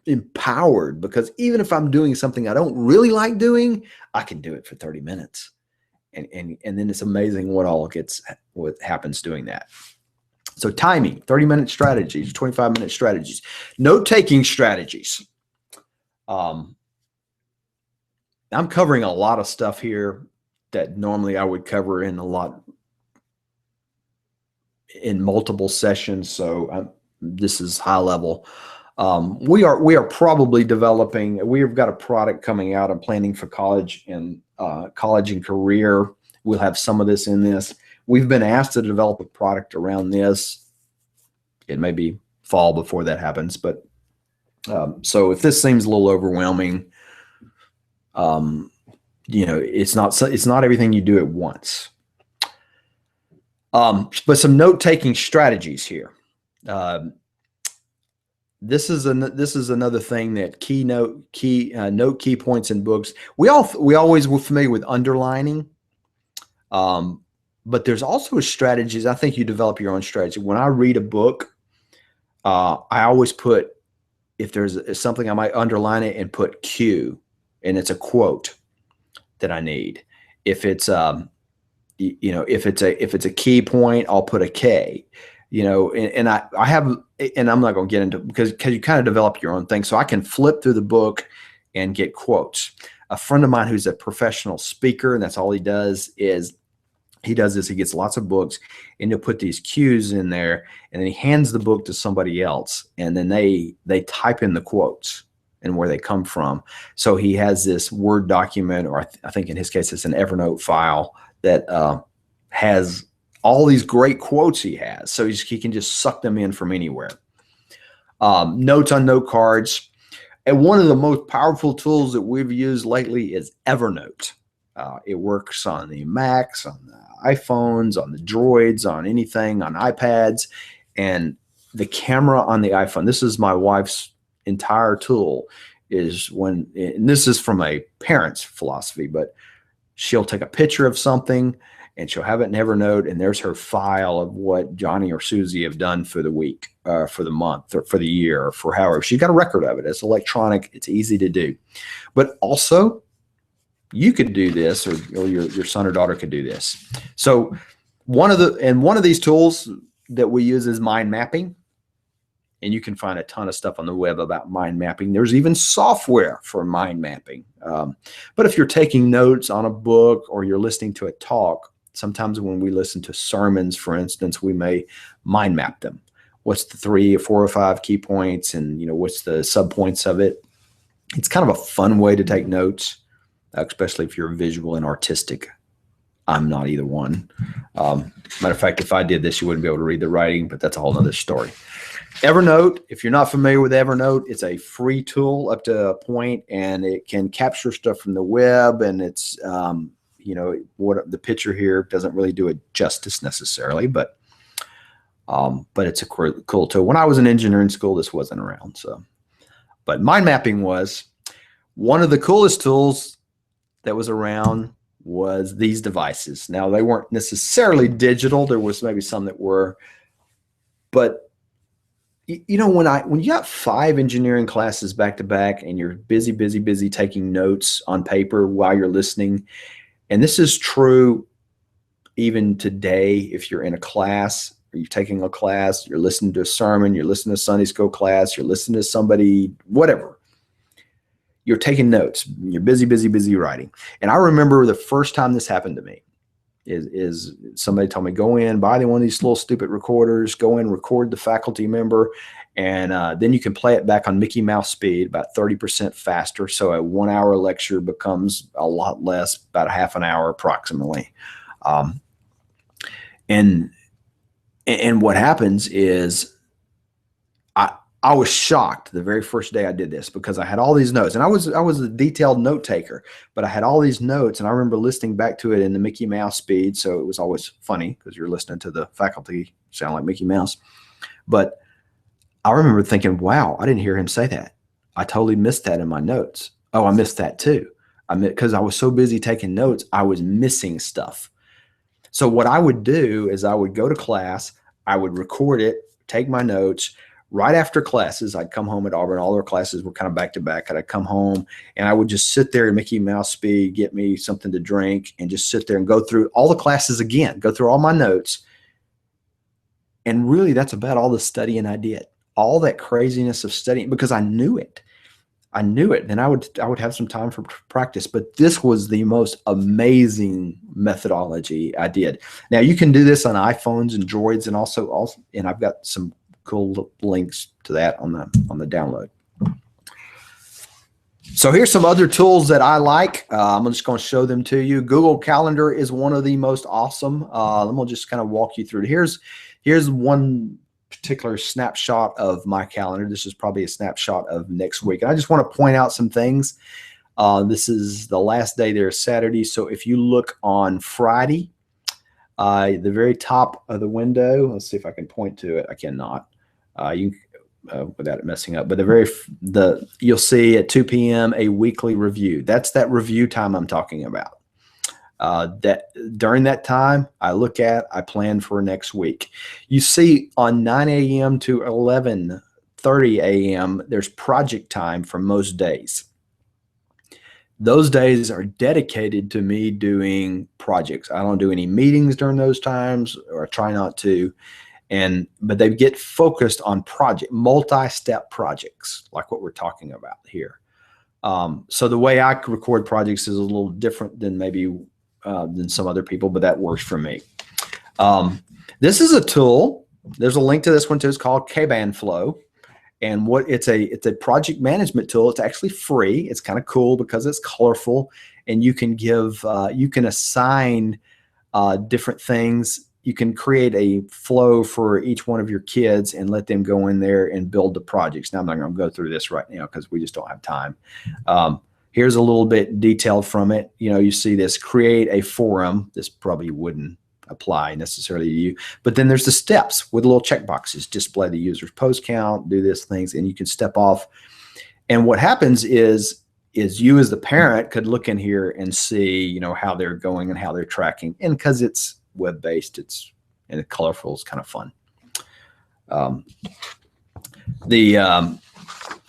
empowered because even if I'm doing something I don't really like doing, I can do it for 30 minutes. And then it's amazing what happens doing that. So timing, 30-minute strategies, 25-minute strategies, note-taking strategies. I'm covering a lot of stuff here that normally I would cover in multiple sessions. So this is high level. We are probably developing. We've got a product coming out. I'm planning for college and career. We'll have some of this in this. We've been asked to develop a product around this. It may be fall before that happens, but so if this seems a little overwhelming, it's not everything you do at once. But some note-taking strategies here. This is another thing that note key points in books. We always were familiar with underlining, but there's also strategies. I think you develop your own strategy. When I read a book, I always put, if there's something, I might underline it and put Q, and it's a quote that I need. If it's if it's a key point, I'll put a K. And I'm not going to get into because you kind of develop your own thing. So I can flip through the book and get quotes. A friend of mine who's a professional speaker, and that's all he does is he does this. He gets lots of books and he'll put these cues in there, and then he hands the book to somebody else, and then they type in the quotes and where they come from. So he has this Word document, or I think in his case it's an Evernote file that has all these great quotes he has. So he can just suck them in from anywhere. Notes on note cards. And one of the most powerful tools that we've used lately is Evernote. It works on the Macs, on the iPhones, on the Droids, on anything, on iPads, and the camera on the iPhone. This is my wife's entire tool and this is from a parent's philosophy, but she'll take a picture of something and she'll have it in Evernote, and there's her file of what Johnny or Susie have done for the week, for the month, or for the year, or for however. She's got a record of it. It's electronic. It's easy to do. But also, you could do this, or your son or daughter could do this. So one of these tools that we use is mind mapping. And you can find a ton of stuff on the web about mind mapping. There's even software for mind mapping. But if you're taking notes on a book or you're listening to a talk, sometimes when we listen to sermons, for instance, we may mind map them. What's the 3 or 4 or 5 key points, and what's the subpoints of it? It's kind of a fun way to take notes, especially if you're visual and artistic. I'm not either one. Matter of fact, if I did this, you wouldn't be able to read the writing, but that's a whole nother story. Evernote, if you're not familiar with Evernote, it's a free tool up to a point, and it can capture stuff from the web. And it's, what the picture here doesn't really do it justice necessarily, but it's a cool tool. When I was in engineering school, this wasn't around. But mind mapping was one of the coolest tools that was around. Was these devices. Now, they weren't necessarily digital. There was maybe some that were, but when you got 5 engineering classes back to back, and you're busy taking notes on paper while you're listening, and this is true even today. If you're in a class, or you're taking a class, you're listening to a sermon, you're listening to Sunday school class, you're listening to somebody, whatever. You're taking notes. You're busy writing. And I remember the first time this happened to me is somebody told me, go in, buy one of these little stupid recorders, go in, record the faculty member, and then you can play it back on Mickey Mouse speed, about 30% faster. So a 1-hour lecture becomes a lot less, about a half an hour approximately. And And what happens is I was shocked the very first day I did this because I had all these notes, and I was a detailed note taker, but I had all these notes, and I remember listening back to it in the Mickey Mouse speed, so it was always funny because you're listening to the faculty sound like Mickey Mouse. But I remember thinking, wow, I didn't hear him say that. I totally missed that in my notes. Oh, I missed that too. Because I was so busy taking notes, I was missing stuff. So what I would do is I would go to class, I would record it, take my notes. Right after classes, I'd come home at Auburn. All our classes were kind of back to back. And I'd come home and I would just sit there in Mickey Mouse speed, get me something to drink, and just sit there and go through all the classes again, go through all my notes. And really, that's about all the studying I did. All that craziness of studying because I knew it. I knew it. Then I would have some time for practice. But this was the most amazing methodology I did. Now you can do this on iPhones and Droids, and also and I've got some cool links to that on the download. So here's some other tools that I like. I'm just going to show them to you. Google Calendar is one of the most awesome. I'm going to just kind of walk you through it. Here's one particular snapshot of my calendar. This is probably a snapshot of next week. And I just want to point out some things. This is the last day there, Saturday. So if you look on Friday, the very top of the window, let's see if I can point to it. I cannot. Without it messing up, but you'll see at 2 p.m. a weekly review. That's that review time I'm talking about. That during that time, I plan for next week. You see on 9 a.m. to 11:30 a.m., there's project time for most days. Those days are dedicated to me doing projects. I don't do any meetings during those times, or I try not to. But they get focused on multi-step projects, like what we're talking about here. So the way I record projects is a little different than maybe than some other people, but that works for me. This is a tool. There's a link to this one too. It's called Kanban Flow, and it's a project management tool. It's actually free. It's kind of cool because it's colorful, and you can assign different things. You can create a flow for each one of your kids and let them go in there and build the projects. Now, I'm not going to go through this right now because we just don't have time. Here's a little bit detailed from it. You see this, create a forum. This probably wouldn't apply necessarily to you. But then there's the steps with little check boxes. Display the user's post count, do this things, and you can step off. And what happens is you as the parent could look in here and see, how they're going and how they're tracking. And because it's web-based, and colorful, is kind of fun.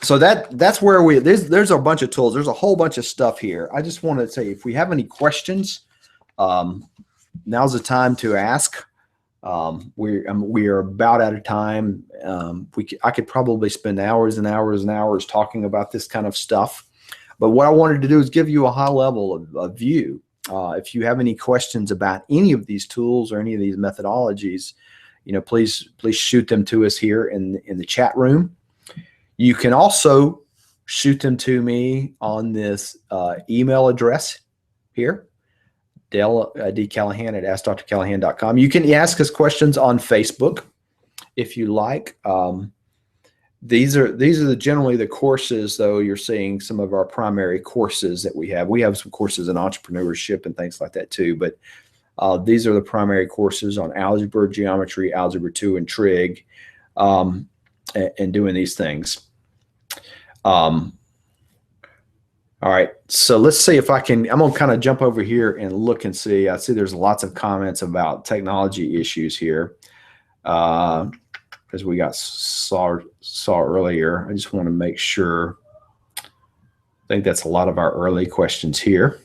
So that's where there's a bunch of tools. There's a whole bunch of stuff here. I just want to say, if we have any questions, now's the time to ask. We are about out of time. I could probably spend hours and hours and hours talking about this kind of stuff, but what I wanted to do is give you a high level of view. If you have any questions about any of these tools or any of these methodologies, please shoot them to us here in the chat room. You can also shoot them to me on this email address here, dcallahan at askdrcallahan.com. You can ask us questions on Facebook if you like. These are generally the courses, though. You're seeing some of our primary courses that we have. We have some courses in entrepreneurship and things like that too, but these are the primary courses on algebra, geometry, algebra 2, and trig, and doing these things. All right, so let's see if I'm gonna kind of jump over here and look and see. I see there's lots of comments about technology issues here. As we saw earlier, I just want to make sure. I think that's a lot of our early questions here.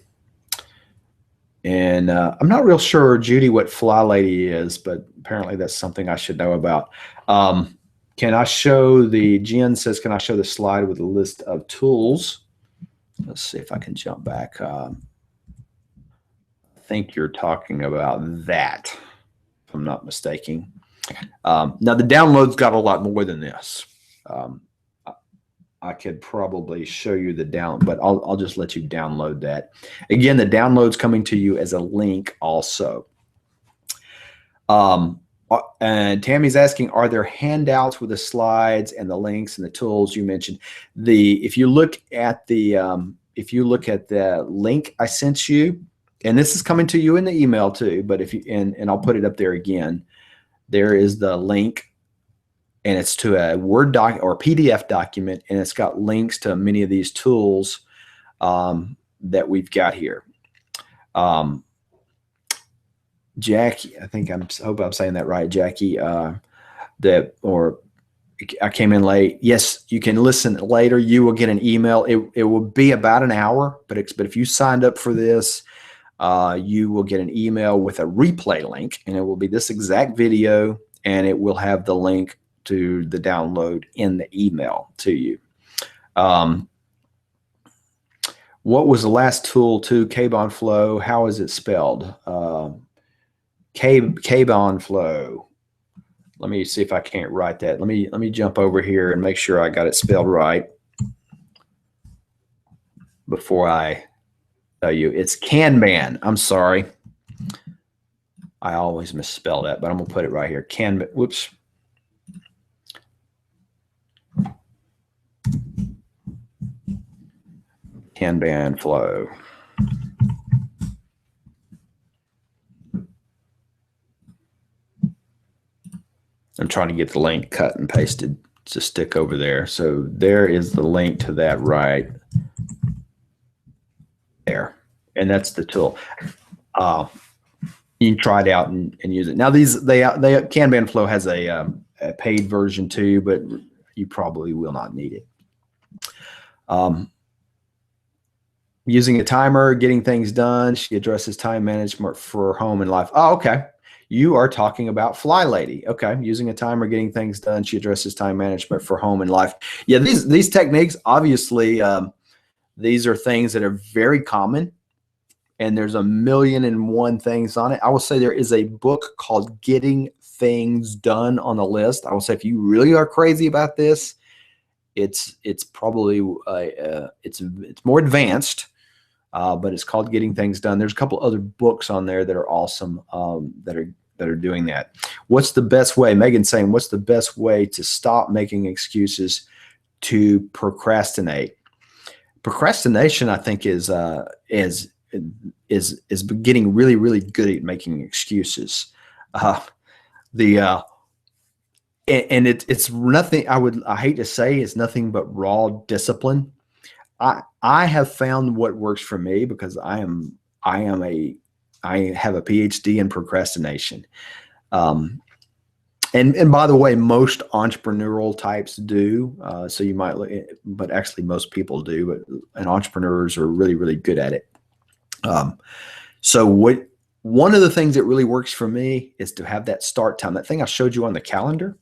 And I'm not real sure, Judy, what Fly Lady is, but apparently that's something I should know about. Can I show Jen says, can I show the slide with a list of tools? Let's see if I can jump back. I think you're talking about that, if I'm not mistaken. Now the download's got a lot more than this. I could probably show you the but I'll just let you download that. Again, the download's coming to you as a link also. And Tammy's asking, are there handouts with the slides and the links and the tools you mentioned? If you look at the link I sent you, and this is coming to you in the email too, but if you and I'll put it up there again. There is the link, and it's to a Word doc or PDF document, and it's got links to many of these tools that we've got here. Jackie, I hope I'm saying that right, Jackie. I came in late. Yes, you can listen later. You will get an email. It will be about an hour, but if you signed up for this, you will get an email with a replay link, and it will be this exact video, and it will have the link to the download in the email to you. What was the last tool to Kbon Flow? How is it spelled? Kbon Flow. Let me see if I can't write that. Let me jump over here and make sure I got it spelled right before I tell you. It's Kanban. I'm sorry. I always misspell that, but I'm gonna put it right here. Kanban. Whoops. Kanban Flow. I'm trying to get the link cut and pasted to stick over there. So there is the link to that right there. And that's the tool. You can try it out and use it. Now Kanban Flow has a paid version too, but you probably will not need it. Using a timer, getting things done. She addresses time management for home and life. Oh, okay. You are talking about Fly Lady. Okay. Using a timer, getting things done. She addresses time management for home and life. Yeah, these techniques, obviously, these are things that are very common, and there's 1,000,001 things on it. I will say there is a book called Getting Things Done on the list. I will say if you really are crazy about this, it's probably it's more advanced. But it's called Getting Things Done. There's a couple other books on there that are awesome that are doing that. What's the best way? Megan's saying, what's the best way to stop making excuses to procrastinate? Procrastination, I think, is getting really, really good at making excuses. It's nothing. I hate to say it's nothing but raw discipline. I have found what works for me because I have a PhD in procrastination. And by the way, most entrepreneurial types do. So you might, but actually most people do, and entrepreneurs are really, really good at it. One of the things that really works for me is to have that start time, that thing I showed you on the calendar.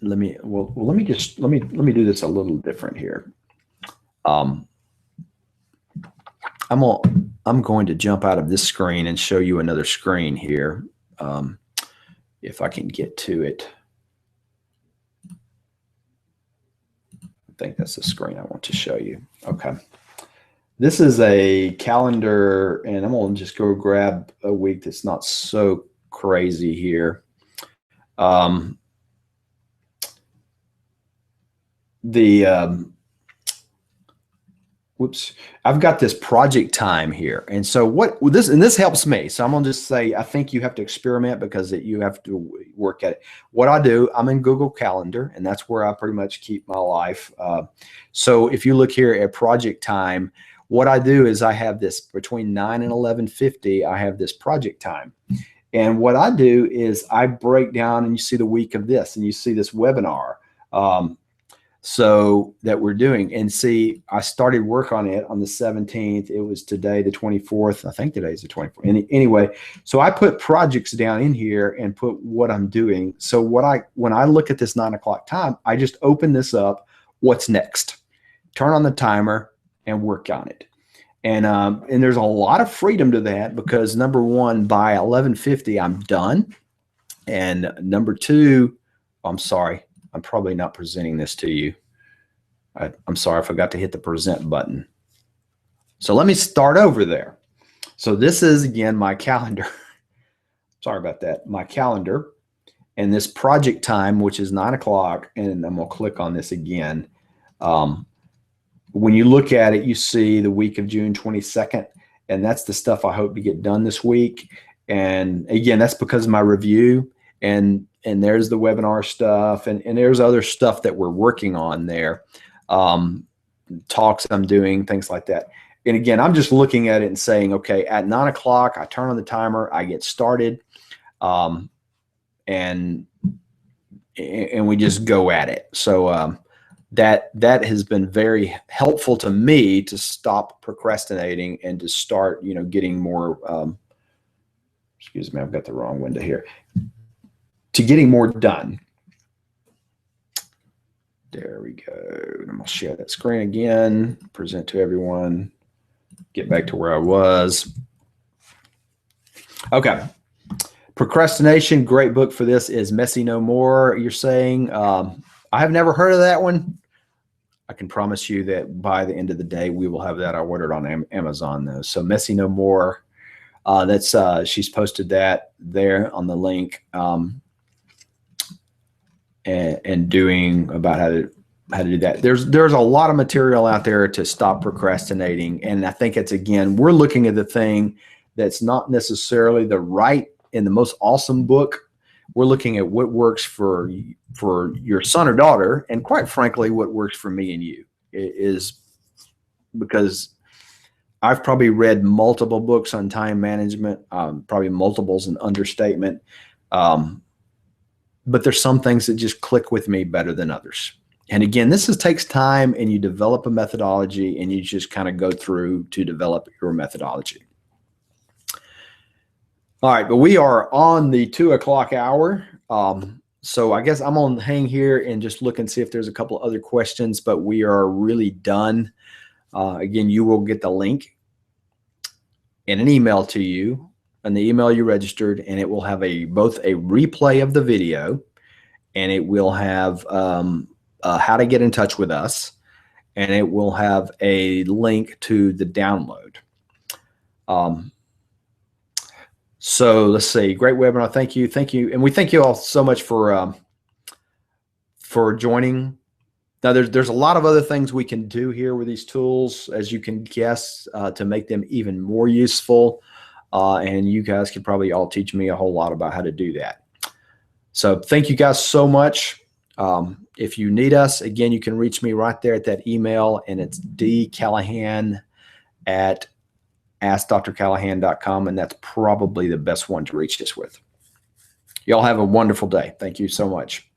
Let me do this a little different here. I'm going to jump out of this screen and show you another screen here. If I can get to it. I think that's the screen I want to show you. Okay. This is a calendar, and I'm going to just go grab a week that's not so crazy here. Whoops, I've got this project time here. And so this helps me. So I'm going to just say, I think you have to experiment because you have to work at it. What I do, I'm in Google Calendar, and that's where I pretty much keep my life. So if you look here at project time, what I do is I have this between 9 and 11:50, I have this project time. And what I do is I break down, and you see the week of this, and you see this webinar. So that we're doing, and see, I started work on it on the 17th. It was today, the 24th. I think today's the 24th. Anyway, so I put projects down in here and put what I'm doing. So when I look at this 9 o'clock time, I just open this up. What's next? Turn on the timer and work on it. And there's a lot of freedom to that because number one, by 11:50, I'm done. And number two, I'm sorry. I'm probably not presenting this to you. I'm sorry, I forgot to hit the present button. So let me start over there. So this is, again, my calendar. sorry about that, my calendar, and this project time, which is 9 o'clock, and I'm going to click on this again. When you look at it, you see the week of June 22nd, and that's the stuff I hope to get done this week. And again, that's because of my review, and there's the webinar stuff, and there's other stuff that we're working on there, talks I'm doing, things like that. And again, I'm just looking at it and saying, okay, at 9 o'clock, I turn on the timer, I get started, and we just go at it. So that has been very helpful to me to stop procrastinating and to start, getting more. Excuse me, I've got the wrong window here. To getting more done. There we go. I'm going to share that screen again, present to everyone, get back to where I was. Okay. Procrastination, great book for this is Messy No More, you're saying. I have never heard of that one. I can promise you that by the end of the day, we will have that. I ordered on Amazon, though. So Messy No More, that's she's posted that there on the link. And doing about how to do that. There's a lot of material out there to stop procrastinating, and I think it's, again, we're looking at the thing that's not necessarily the right and the most awesome book. We're looking at what works for your son or daughter, and quite frankly, what works for me and you. It is because I've probably read multiple books on time management, probably multiples an understatement. But there's some things that just click with me better than others. And again, this takes time, and you develop a methodology, and you just kind of go through to develop your methodology. All right, but we are on the 2 o'clock hour. So I guess I'm going to hang here and just look and see if there's a couple other questions, but we are really done. Again, you will get the link in an email to you, and the email you registered, and it will have both a replay of the video, and it will have how to get in touch with us, and it will have a link to the download. So let's see, great webinar. Thank you. And we thank you all so much for joining. Now there's a lot of other things we can do here with these tools, as you can guess, to make them even more useful. And you guys could probably all teach me a whole lot about how to do that. So thank you guys so much. If you need us, again, you can reach me right there at that email, and it's dcallahan@askdrcallahan.com, and that's probably the best one to reach us with. Y'all have a wonderful day. Thank you so much.